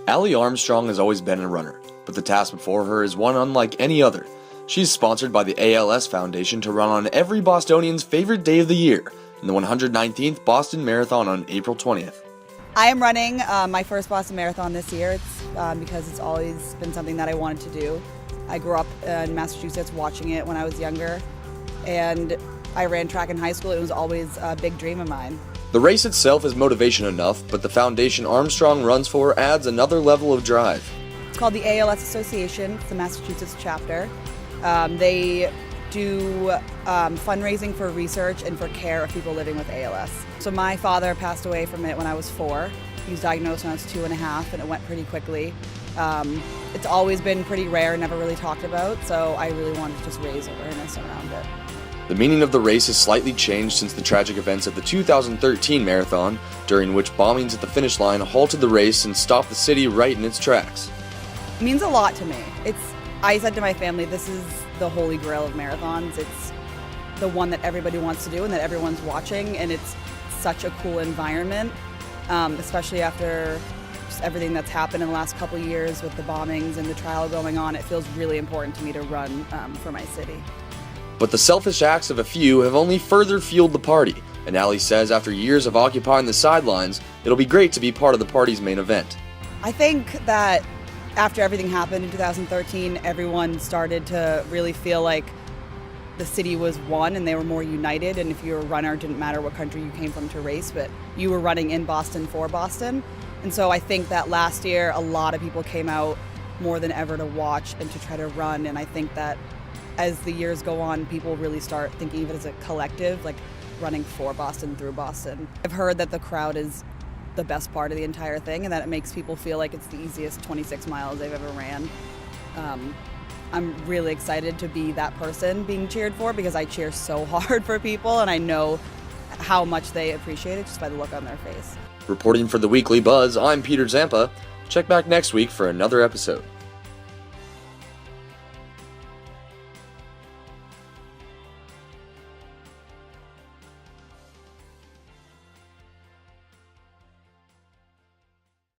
Alli Armstrong has always been a runner, but the task before her is one unlike any other. She's sponsored by the ALS Foundation to run on every Bostonian's favorite day of the year, in the 119th Boston Marathon on April 20th. I am running my first Boston Marathon this year. It's because it's always been something that I wanted to do. I grew up in Massachusetts watching it when I was younger, and I ran track in high school. It was always a big dream of mine. The race itself is motivation enough, but the foundation Armstrong runs for adds another level of drive. It's called the ALS Association. It's the Massachusetts chapter. They do fundraising for research and for care of people living with ALS. So my father passed away from it when I was 4. He was diagnosed when I was 2.5, and it went pretty quickly. It's always been pretty rare, never really talked about, so I really wanted to just raise awareness around it. The meaning of the race has slightly changed since the tragic events of the 2013 marathon, during which bombings at the finish line halted the race and stopped the city right in its tracks. It means a lot to me. I said to my family, this is the holy grail of marathons. It's the one that everybody wants to do and that everyone's watching, and it's such a cool environment, especially after just everything that's happened in the last couple of years with the bombings and the trial going on. It feels really important to me to run for my city. But the selfish acts of a few have only further fueled the party, and Alli says after years of occupying the sidelines, it'll be great to be part of the party's main event. I think that after everything happened in 2013, everyone started to really feel like the city was one and they were more united, and if you were a runner, it didn't matter what country you came from to race, but you were running in Boston for Boston. And so I think that last year a lot of people came out more than ever to watch and to try to run, and I think that as the years go on, people really start thinking of it as a collective, like running for Boston, through Boston. I've heard that the crowd is the best part of the entire thing and that it makes people feel like it's the easiest 26 miles they've ever ran. I'm really excited to be that person being cheered for, because I cheer so hard for people and I know how much they appreciate it just by the look on their face. Reporting for the Weekly Buzz, I'm Peter Zampa. Check back next week for another episode.